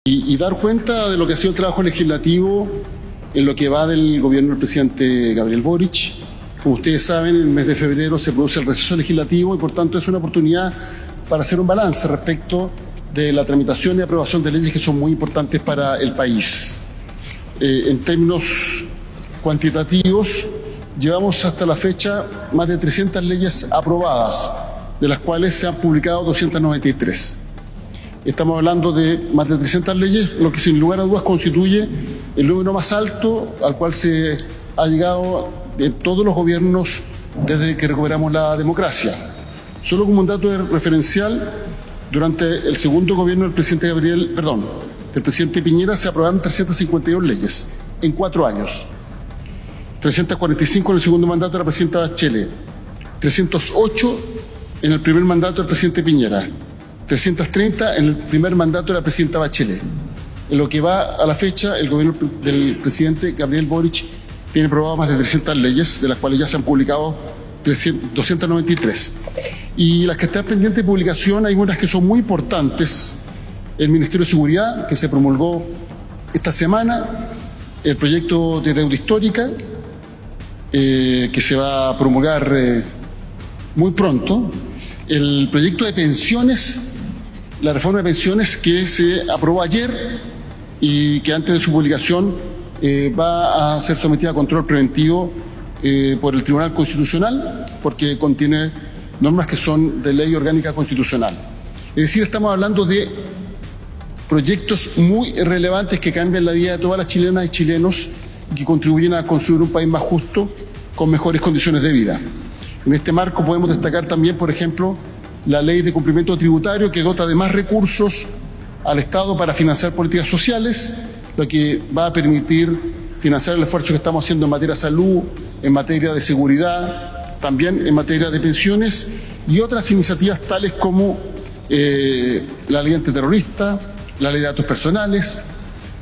y dar cuenta de lo que ha sido el trabajo legislativo en lo que va del gobierno del presidente Gabriel Boric. Como ustedes saben, en el mes de febrero se produce el receso legislativo y por tanto es una oportunidad para hacer un balance respecto de la tramitación y aprobación de leyes que son muy importantes para el país. En términos cuantitativos, llevamos hasta la fecha más de 300 leyes aprobadas, de las cuales se han publicado 293. Estamos hablando de más de 300 leyes, lo que sin lugar a dudas constituye el número más alto al cual se ha llegado de todos los gobiernos desde que recuperamos la democracia. Solo como un dato referencial, durante el segundo gobierno del presidente del presidente Piñera se aprobaron 352 leyes en 4 años. 345 en el segundo mandato de la presidenta Bachelet, 308 en el primer mandato del presidente Piñera, 330 en el primer mandato de la presidenta Bachelet. En lo que va a la fecha, el gobierno del presidente Gabriel Boric tiene aprobado más de 300 leyes, de las cuales ya se han publicado 293. Y las que están pendientes de publicación, hay unas que son muy importantes. El Ministerio de Seguridad, que se promulgó esta semana, el proyecto de deuda histórica, que se va a promulgar muy pronto, el proyecto de pensiones, la reforma de pensiones que se aprobó ayer y que antes de su publicación va a ser sometida a control preventivo por el Tribunal Constitucional, porque contiene normas que son de ley orgánica constitucional. Es decir, estamos hablando de proyectos muy relevantes que cambian la vida de todas las chilenas y chilenos y que contribuyen a construir un país más justo con mejores condiciones de vida. En este marco podemos destacar también, por ejemplo, la ley de cumplimiento tributario que dota de más recursos al Estado para financiar políticas sociales, lo que va a permitir financiar el esfuerzo que estamos haciendo en materia de salud, en materia de seguridad, también en materia de pensiones y otras iniciativas tales como la ley antiterrorista, la ley de datos personales,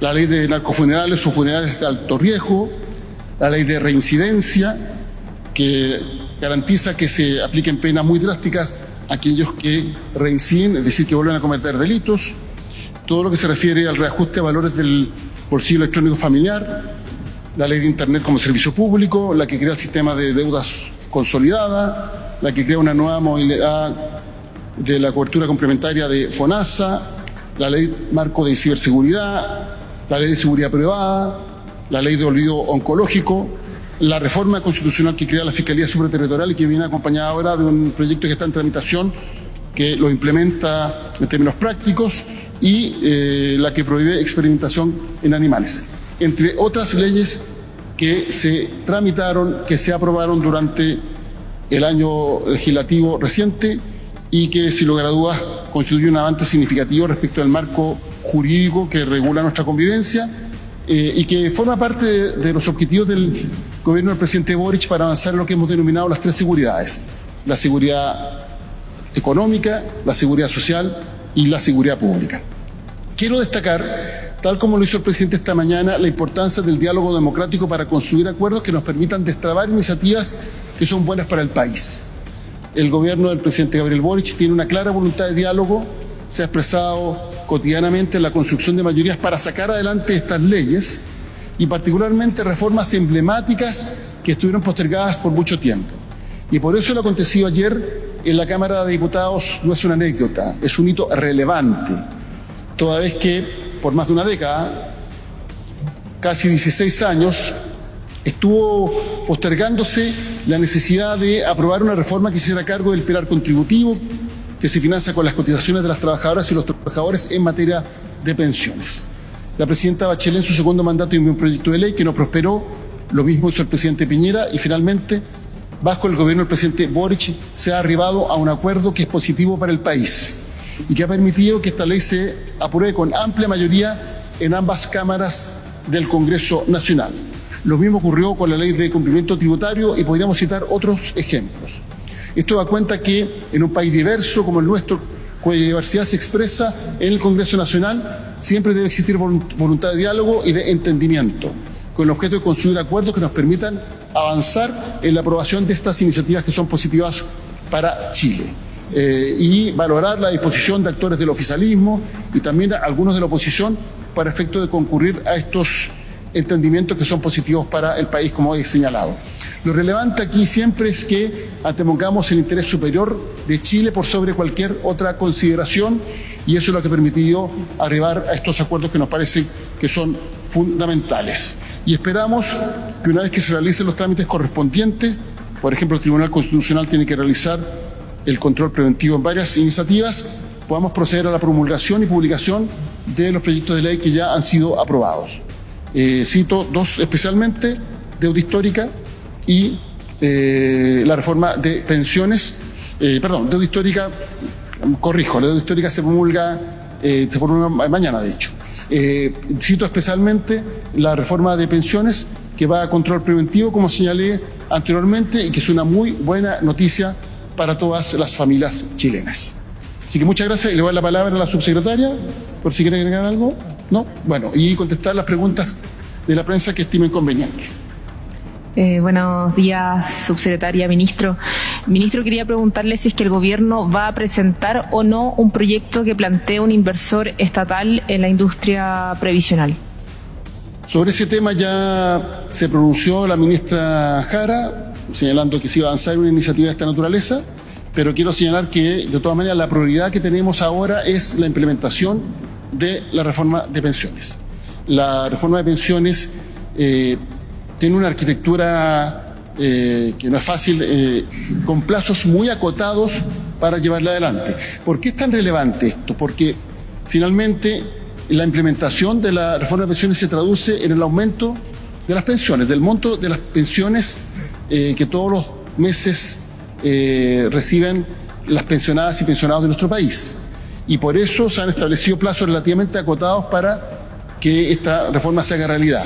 la ley de narcofunerales o funerales de alto riesgo, la ley de reincidencia, que garantiza que se apliquen penas muy drásticas a aquellos que reinciden, es decir, que vuelven a cometer delitos, todo lo que se refiere al reajuste de valores del bolsillo electrónico familiar, la ley de Internet como servicio público, la que crea el sistema de deudas consolidada, la que crea una nueva modalidad de la cobertura complementaria de FONASA, la ley marco de ciberseguridad, la ley de seguridad privada, la ley de olvido oncológico, la reforma constitucional que crea la Fiscalía Supraterritorial y que viene acompañada ahora de un proyecto que está en tramitación que lo implementa en términos prácticos y la que prohíbe experimentación en animales, entre otras leyes que se tramitaron, que se aprobaron durante el año legislativo reciente y que, sin lugar a dudas, constituye un avance significativo respecto al marco jurídico que regula nuestra convivencia y que forma parte de los objetivos del gobierno del presidente Boric para avanzar en lo que hemos denominado las 3 seguridades: la seguridad económica, la seguridad social y la seguridad pública. Quiero destacar, tal como lo hizo el presidente esta mañana, la importancia del diálogo democrático para construir acuerdos que nos permitan destrabar iniciativas que son buenas para el país. El gobierno del presidente Gabriel Boric tiene una clara voluntad de diálogo, se ha expresado cotidianamente en la construcción de mayorías para sacar adelante estas leyes y particularmente reformas emblemáticas que estuvieron postergadas por mucho tiempo. Y por eso lo acontecido ayer en la Cámara de Diputados no es una anécdota, es un hito relevante, toda vez que por más de una década, casi 16 años, estuvo postergándose la necesidad de aprobar una reforma que se hiciera cargo del pilar contributivo que se financia con las cotizaciones de las trabajadoras y los trabajadores en materia de pensiones. La presidenta Bachelet en su segundo mandato envió un proyecto de ley que no prosperó, lo mismo hizo el presidente Piñera y finalmente, bajo el gobierno del presidente Boric, se ha arribado a un acuerdo que es positivo para el país y que ha permitido que esta ley se apruebe con amplia mayoría en ambas cámaras del Congreso Nacional. Lo mismo ocurrió con la ley de cumplimiento tributario y podríamos citar otros ejemplos. Esto da cuenta que en un país diverso como el nuestro, cuya diversidad se expresa en el Congreso Nacional, siempre debe existir voluntad de diálogo y de entendimiento, con el objeto de construir acuerdos que nos permitan avanzar en la aprobación de estas iniciativas que son positivas para Chile. y valorar la disposición de actores del oficialismo y también algunos de la oposición para efecto de concurrir a estos entendimientos que son positivos para el país, como he señalado. Lo relevante aquí siempre es que antepongamos el interés superior de Chile por sobre cualquier otra consideración, y eso es lo que ha permitido arribar a estos acuerdos que nos parece que son fundamentales. Y esperamos que una vez que se realicen los trámites correspondientes, por ejemplo, el Tribunal Constitucional tiene que realizar el control preventivo en varias iniciativas, podamos proceder a la promulgación y publicación de los proyectos de ley que ya han sido aprobados. Cito dos especialmente: deuda histórica y la reforma de pensiones. Deuda histórica, corrijo, la deuda histórica se promulga mañana, de hecho. Cito especialmente la reforma de pensiones, que va a control preventivo, como señalé anteriormente, y que es una muy buena noticia para todas las familias chilenas. Así que muchas gracias, y le doy la palabra a la subsecretaria, por si quiere agregar algo. ¿No? Bueno, y contestar las preguntas de la prensa que estimen conveniente. Buenos días, subsecretaria, ministro. Ministro, quería preguntarle si es que el gobierno va a presentar o no un proyecto que plantee un inversor estatal en la industria previsional. Sobre ese tema ya se pronunció la ministra Jara, señalando que se iba a avanzar una iniciativa de esta naturaleza, pero quiero señalar que, de todas maneras, la prioridad que tenemos ahora es la implementación de la reforma de pensiones. La reforma de pensiones tiene una arquitectura que no es fácil, con plazos muy acotados para llevarla adelante. ¿Por qué es tan relevante esto? Porque finalmente la implementación de la reforma de pensiones se traduce en el aumento de las pensiones, del monto de las pensiones que todos los meses reciben las pensionadas y pensionados de nuestro país. Y por eso se han establecido plazos relativamente acotados para que esta reforma se haga realidad.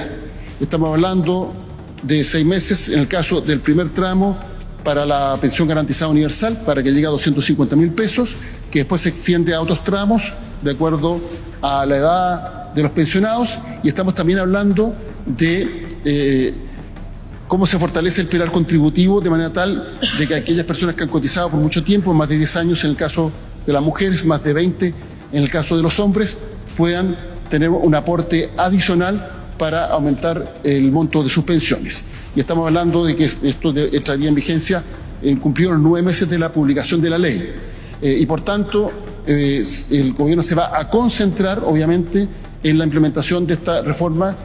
Estamos hablando de 6 meses en el caso del primer tramo para la pensión garantizada universal, para que llegue a 250.000 pesos, que después se extiende a otros tramos de acuerdo a la edad de los pensionados, y estamos también hablando de cómo se fortalece el pilar contributivo de manera tal de que aquellas personas que han cotizado por mucho tiempo, más de 10 años en el caso de las mujeres, más de 20 en el caso de los hombres, puedan tener un aporte adicional para aumentar el monto de sus pensiones. Y estamos hablando de que esto entraría en vigencia en cumplidos los 9 meses de la publicación de la ley. Y por tanto, el gobierno se va a concentrar, obviamente, en la implementación de esta reforma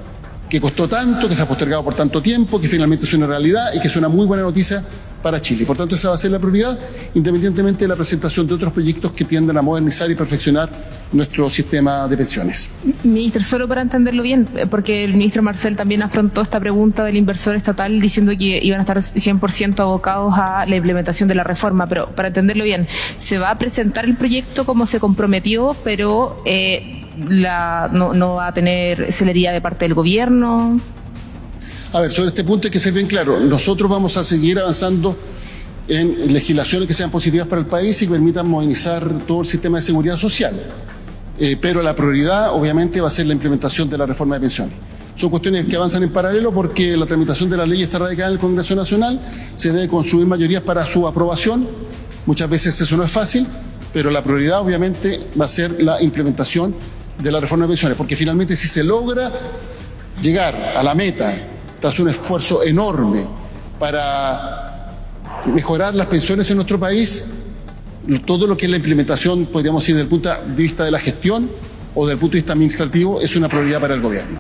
que costó tanto, que se ha postergado por tanto tiempo, que finalmente es una realidad y que es una muy buena noticia para Chile. Por tanto, esa va a ser la prioridad, independientemente de la presentación de otros proyectos que tienden a modernizar y perfeccionar nuestro sistema de pensiones. Ministro, solo para entenderlo bien, porque el ministro Marcel también afrontó esta pregunta del inversor estatal diciendo que iban a estar 100% abocados a la implementación de la reforma, pero para entenderlo bien, se va a presentar el proyecto como se comprometió, pero no va a tener celeridad de parte del gobierno. A ver, sobre este punto hay que ser bien claro. Nosotros vamos a seguir avanzando en legislaciones que sean positivas para el país y que permitan modernizar todo el sistema de seguridad social. Pero la prioridad, obviamente, va a ser la implementación de la reforma de pensiones. Son cuestiones que avanzan en paralelo porque la tramitación de la ley está radicada en el Congreso Nacional, se debe construir mayorías para su aprobación. Muchas veces eso no es fácil, pero la prioridad, obviamente, va a ser la implementación de la reforma de pensiones, porque finalmente si se logra llegar a la meta tras un esfuerzo enorme para mejorar las pensiones en nuestro país, todo lo que es la implementación, podríamos decir, desde el punto de vista de la gestión o desde el punto de vista administrativo, es una prioridad para el gobierno.